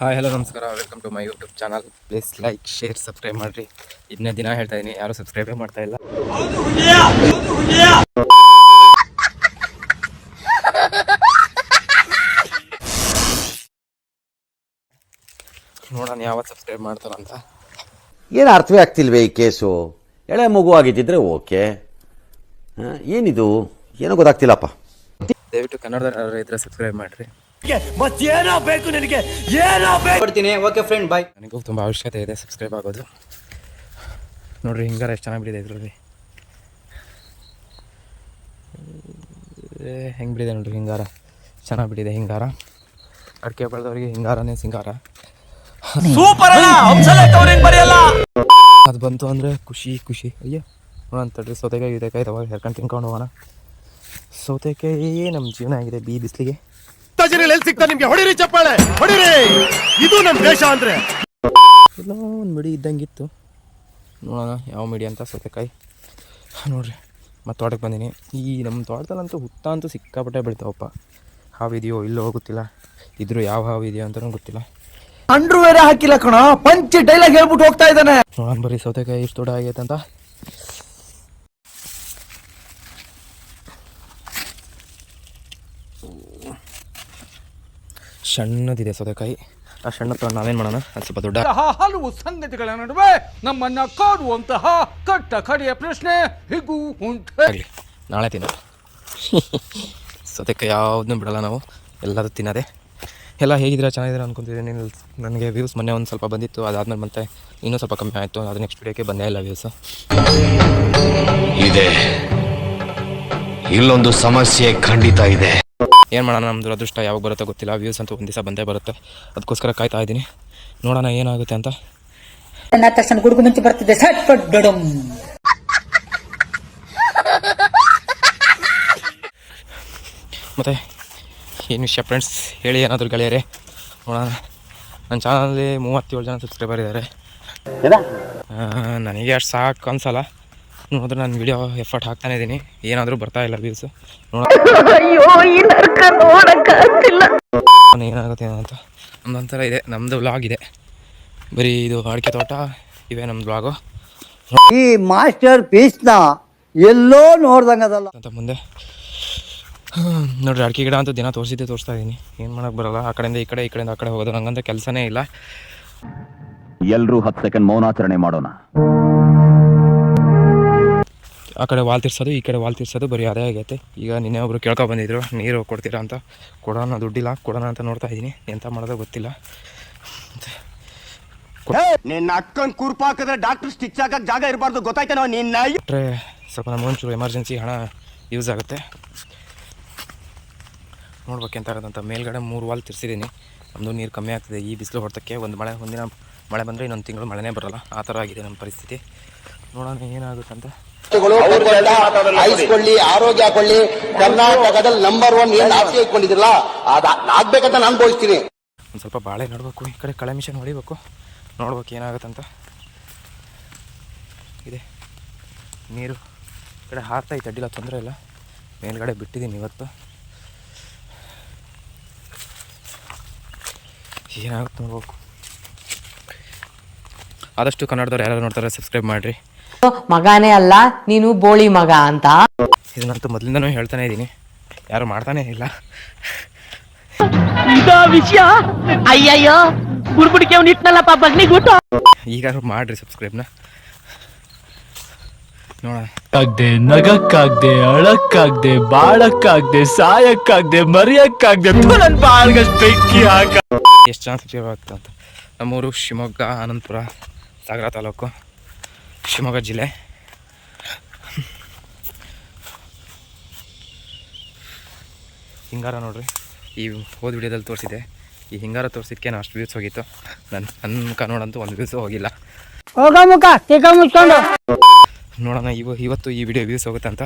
Hi hello ನಮಸ್ಕಾರ, welcome to my YouTube channel. Please like, share, subscribe ಮಾಡಿರಿ. ಇದನ್ನೇ ದಿನ ಹೇಳ್ತಾ ಇದ್ದೀನಿ, ಯಾರು ಸಬ್ಸ್ಕ್ರೈಬೇ ಮಾಡ್ತಾ ಇಲ್ಲ. ನೋಡೋಣ ಯಾವತ್ತು ಸಬ್ಸ್ಕ್ರೈಬ್ ಮಾಡ್ತಾರಂತ. ಏನು ಅರ್ಥವೇ ಆಗ್ತಿಲ್ವೇ ಈ ಕೇಸು? ಎಳೆ ಮಗು ಆಗಿದ್ದಿದ್ರೆ ಓಕೆ, ಏನಿದು ಏನೋ ಗೊತ್ತಾಗ್ತಿಲ್ಲಪ್ಪ. ದಯವಿಟ್ಟು ಕನ್ನಡದ ಇದ್ರೆ ಸಬ್ಸ್ಕ್ರೈಬ್ ಮಾಡಿರಿ. ನನಗೂ ತುಂಬ ಅವಶ್ಯಕತೆ ಇದೆ ಸಬ್ಸ್ಕ್ರೈಬ್ ಆಗೋದು. ನೋಡ್ರಿ ಹಿಂಗಾರ ಎಷ್ಟು ಚೆನ್ನಾಗಿ ಬಿಡಿದೆ ಇದರಲ್ಲಿ. ಹೆಂಗೆ ಬಿಡಿದೆ ನೋಡ್ರಿ ಹಿಂಗಾರ, ಚೆನ್ನಾಗಿ ಬಿಡಿದೆ ಹಿಂಗಾರ. ಅಡಿಕೆ ಬೆಳೆದವರಿಗೆ ಹಿಂಗಾರನೇ ಸಿಂಗಾರ. ಅದು ಬಂತು ಅಂದರೆ ಖುಷಿ ಖುಷಿ. ಅಯ್ಯೋ ನೋಡಂತಡ್ರಿ, ಸೌತೆಕಾಯಿ ಗಿತೆಕಾಯಿ ಇದಾವಾಗ ಹೆರ್ಕೊಂಡು ತಿನ್ಕೊಂಡು ಹೋಗೋಣ. ಸೌತೆಕಾಯಿ ನಮ್ಮ ಜೀವನ ಆಗಿದೆ ಬಿ ಬಿಸಿಲಿಗೆ. ನಿಮ್ಗೆ ಹೊಡಿರಿ ಚಪ್ಪಾಳೆ, ಹೊಡಿರಿ. ಇದು ನಮ್ಮ ದೇಶ ಅಂದ್ರೆ. ಎಲ್ಲೋ ಒಂದು ಮಿಡಿ ಇದ್ದಂಗಿತ್ತು, ನೋಡೋಣ ಯಾವ ಮಿಡಿ ಅಂತ. ಸೌತೆಕಾಯಿ ನೋಡ್ರಿ, ಮತ್ತು ತೋಟಕ್ಕೆ ಬಂದೀನಿ. ಈ ನಮ್ಮ ತೋಟದಲ್ಲಂತೂ ಹುತ್ತ ಅಂತೂ ಸಿಕ್ಕಾಪಟ್ಟೆ ಬೆಳಿತಾವಪ್ಪ. ಹಾವಿದೆಯೋ ಇಲ್ಲೋ ಗೊತ್ತಿಲ್ಲ, ಇದ್ರೂ ಯಾವ ಹಾವು ಇದೆಯೋ ಅಂತಲೂ ಗೊತ್ತಿಲ್ಲ. ಅಂಡ್ರು ಬೇರೆ ಹಾಕಿಲ್ಲ ಕಣ, ಪಂಚ್ ಡೈಲಾಗ್ ಹೇಳ್ಬಿಟ್ಟು ಹೋಗ್ತಾ ಇದ್ದಾನೆ. ನೋಡೋಣ ಬರೀ ಸೌತೆಕಾಯಿ ಎಷ್ಟು ದೊಡ್ಡ ಆಗೈತೆ ಅಂತ. ಸಣ್ಣದಿದೆ ಸೌತೆಕಾಯಿ. ಆ ಸಣ್ಣ ತೊಗೊಂಡು ನಾವೇನು ಮಾಡೋಣ, ಅದು ಸ್ವಲ್ಪ ದೊಡ್ಡ. ಹಲವು ಸಂಗತಿಗಳ ನಡುವೆ ನಮ್ಮನ್ನ ಕಾಡುವಂತಹ ಕಟ್ಟ ಕಡೆಯ ಪ್ರಶ್ನೆ ಹೀಗೂ ಆಗಲಿ, ನಾಳೆ ತಿನ್ನೋದು. ಸೌತೆಕಾಯಿ ಯಾವುದನ್ನೂ ಬಿಡಲ್ಲ ನಾವು, ಎಲ್ಲದೂ ತಿನ್ನೋದೆ. ಎಲ್ಲ ಹೇಗಿದ್ದೀರಾ, ಚೆನ್ನಾಗಿದ್ದೀರಾ ಅಂದ್ಕೊತಿದ್ದೀನಿ. ನನಗೆ ವ್ಯೂಸ್ ಮೊನ್ನೆ ಒಂದು ಸ್ವಲ್ಪ ಬಂದಿತ್ತು, ಅದಾದಮೇಲೆ ಮತ್ತೆ ಇನ್ನೂ ಸ್ವಲ್ಪ ಕಮ್ಮಿ ಆಯಿತು. ಅದು ನೆಕ್ಸ್ಟ್ ವಿಡಿಯೋಕ್ಕೆ ಬಂದೇ ಇಲ್ಲ ವ್ಯೂಸು. ಇದೆ ಇಲ್ಲೊಂದು ಸಮಸ್ಯೆ ಖಂಡಿತ ಇದೆ. ಏನು ಮಾಡೋಣ, ನಮ್ಮ ದುರದೃಷ್ಟ ಯಾವಾಗ ಬರುತ್ತೋ ಗೊತ್ತಿಲ್ಲ. ವ್ಯೂಸ್ ಅಂತೂ ಒಂದು ದಿವಸ ಬಂದೇ ಬರುತ್ತೆ, ಅದಕ್ಕೋಸ್ಕರ ಕಾಯ್ತಾ ಇದ್ದೀನಿ. ನೋಡೋಣ ಏನಾಗುತ್ತೆ ಅಂತ. ತಕ್ಷಣ ಗುಡುಗು ಮುಂಚೆ ಬರ್ತಿದ್ದೆ. ಮತ್ತು ಏನು ವಿಷಯ ಫ್ರೆಂಡ್ಸ್, ಹೇಳಿ ಏನಾದರೂ ಗೆಳೆಯರೇ. ನೋಡೋಣ, ನನ್ನ ಚಾನಲಲ್ಲಿ 37 ಜನ ಸಬ್ಸ್ಕ್ರೈಬರ್ ಇದ್ದಾರೆ. ನನಗೆ ಅಷ್ಟು ಸಾಕು ಅನ್ಸಲ್ಲ. ನೋಡಿದ್ರೆ ನಾನು ವಿಡಿಯೋ ಎಫರ್ಟ್ ಹಾಕ್ತಾನೆ ಇದ್ದೀನಿ, ಏನಾದರೂ ಬರ್ತಾ ಇಲ್ಲ ವ್ಯೂಸು. ನೋಡೋಣ ಏನಾಗುತ್ತೆ ಅಂತ. ನಮ್ಮದೊಂಥರ ಇದೆ, ನಮ್ಮದು ವ್ಲಾಗ್ ಇದೆ. ಬರೀ ಇದು ಅಡಿಕೆ ತೋಟ ಇವೆ ನಮ್ಮದು ವ್ಲಾಗು. ಈ ಮಾಸ್ಟರ್ ಪೀಸ್ನ ಎಲ್ಲೋ ನೋಡ್ದಂಗದಲ್ಲ ಅಂತ ಮುಂದೆ ನೋಡ್ರಿ, ಅಡಿಕೆ ಗಿಡ ಅಂತೂ ದಿನ ತೋರಿಸ್ತಾ ಇದ್ದೀನಿ. ಏನು ಮಾಡೋಕ್ಕೆ ಬರೋಲ್ಲ. ಆ ಕಡೆಯಿಂದ ಈ ಕಡೆ, ಈ ಕಡೆಯಿಂದ ಆ ಕಡೆ ಹೋಗೋದು ನಂಗಂತ ಕೆಲಸನೇ ಇಲ್ಲ. ಎಲ್ಲರೂ 10 ಸೆಕೆಂಡ್ ಮೌನಾಚರಣೆ ಮಾಡೋಣ. ಆ ಕಡೆ ವಾಲ್ ತಿರ್ಸೋದು, ಈ ಕಡೆ ವಾಲ್ ತಿರ್ಸೋದು, ಬರೀ ಅದೇ ಆಗೈತೆ. ಈಗ ನಿನ್ನೆ ಒಬ್ರು ಕೇಳ್ಕೊ ಬಂದಿದ್ರು, ನೀರು ಕೊಡ್ತೀರಾ ಅಂತ. ಕೊಡೋಣ, ದುಡ್ಡಿಲ್ಲ, ಕೊಡೋಣ ಅಂತ ನೋಡ್ತಾ ಇದ್ದೀನಿ. ಎಂತ ಮಾಡೋದು ಗೊತ್ತಿಲ್ಲ. ನಿನ್ನ ಅಕ್ಕನ್ ಕುರ್ಪಾಕಿದ್ರೆ ಡಾಕ್ಟರ್ ಸ್ಟಿಚ್ ಹಾಕಕ್ ಜಾಗ ಇರಬಾರ್ದು, ಗೊತ್ತಾಯ್ತೇನೋ ನಿನ್ನ. ಬಿಟ್ಟರೆ ಸ್ವಲ್ಪ ನಮ್ಮ ಒಂಚೂರು ಎಮರ್ಜೆನ್ಸಿ ಹಣ ಯೂಸ್ ಆಗುತ್ತೆ. ನೋಡ್ಬೇಕೆಂತ ಇರೋದಂತ. ಮೇಲ್ಗಡೆ 3 ವಾಲ್ ತಿರ್ಸಿದ್ದೀನಿ. ನಮ್ಮದು ನೀರು ಕಮ್ಮಿ ಆಗ್ತಿದೆ ಈ ಬಿಸಿಲು ಹೊಡೆತಕ್ಕೆ. ಒಂದಿನ ಮಳೆ ಬಂದರೆ ಇನ್ನೊಂದು ತಿಂಗಳು ಮಳೆನೇ ಬರೋಲ್ಲ, ಆ ಥರ ಆಗಿದೆ ನಮ್ಮ ಪರಿಸ್ಥಿತಿ. ನೋಡೋಣ ಏನಾಗುತ್ತಂತ. ಆಯ್ಸ್ಕೊಳ್ಳಿ, ಆರೋಗ್ಯ ಹಾಕೊಳ್ಳಿ. ಕರ್ನಾಟಕದಲ್ಲಿ ನಂಬರ್ 1 ಏನು ಆಸೆ ಇಟ್ಕೊಂಡಿದ್ರಲ್ಲ ಆಗ್ಬೇಕಂತ ನಾನು ಬೋಳ್ತೀನಿ. ಒಂದು ಸ್ವಲ್ಪ ಬಾಳೆ ನೋಡ್ಬೇಕು, ಈ ಕಡೆ ಕಳೆ ಮಿಷನ್ ಹೊಡಿಬೇಕು, ನೋಡ್ಬೇಕು ಏನಾಗುತ್ತಂತ. ಇದೆ ನೀರು ಈ ಕಡೆ ಹಾರ್ತೈತೆ, ಅಡ್ಡಿಲ್ಲ, ತೊಂದರೆ ಇಲ್ಲ. ಮೇಲ್ಗಡೆ ಬಿಟ್ಟಿದ್ದೀನಿ ಇವತ್ತು. ಏನಾಗುತ್ತೆ ನೋಡ್ಬೇಕು. ಆದಷ್ಟು ಕನ್ನಡದವ್ರು ಯಾರು ನೋಡ್ತಾರೆ ಸಬ್ಸ್ಕ್ರೈಬ್ ಮಾಡಿರಿ. ಮಗನೇ ಅಲ್ಲ ನೀನು ಬೋಳಿ ಮಗ ಅಂತ. ಇದನ್ನಂತೂ ಮೊದಲಿಂದನೂ ಹೇಳ್ತಾನೆ ಇದ್ದೀನಿ, ಯಾರು ಮಾಡ್ತಾನೆ ಇಲ್ಲ. ವಿಷಯ ಅಯ್ಯಯ್ಯೋ ಗುಡ್ಬಿಡಿಕೆ ಇಟ್ನಲ್ಲಪ್ಪ ಬಗ್ನಿಗುಟ್ಟು. ಈಗ ಮಾಡ್ರಿ ಸಬ್ಸ್ಕ್ರೈಬ್ನ. ನೋಡ, ನಗಕ್ಕಾಗ್ದೆ, ಅಳಕ್ಕಾಗ್ದೆ, ಬಾಳಕ್ಕಾಗ್ದೆ, ಸಾಯಕ್ಕಾಗ್ದೆ, ಮರಿಯಕ್ಕಾಗ್ದೆ, ನನ್ನ ಬಾಳ್ಗಷ್ಟು ಬೆಂಕಿ ಹಾಕ. ಎಷ್ಟು ಜನ ಸಬ್ಸ್ಕ್ರೈಬ್ ಆಗ್ತದೆ ಅಂತ. ನಮ್ಮೂರು ಶಿವಮೊಗ್ಗ, ಆನಂದಪುರ, ಸಾಗರ ತಾಲೂಕು, ಶಿವಮೊಗ್ಗ ಜಿಲ್ಲೆ. ಹಿಂಗಾರ ನೋಡ್ರಿ, ಈ ಹೋದ ವಿಡಿಯೋದಲ್ಲಿ ತೋರಿಸಿದೆ. ಈ ಹಿಂಗಾರ ತೋರಿಸಿದ್ಕೆ ನಾನು ಅಷ್ಟು ವ್ಯೂಸ್ ಹೋಗಿತ್ತು. ನನ್ನ ಮುಖ ನೋಡಂತೂ ಒಂದು ವ್ಯೂಸು ಹೋಗಿಲ್ಲ. ನೋಡೋಣ ಇವತ್ತು ಈ ವಿಡಿಯೋ ವ್ಯೂಸ್ ಹೋಗುತ್ತೆ ಅಂತ.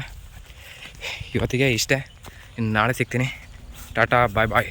ಇವತ್ತಿಗೆ ಇಷ್ಟೇ, ಇನ್ನು ನಾಳೆ ಸಿಗ್ತೀನಿ. ಟಾಟಾ, ಬಾಯ್ ಬಾಯ್.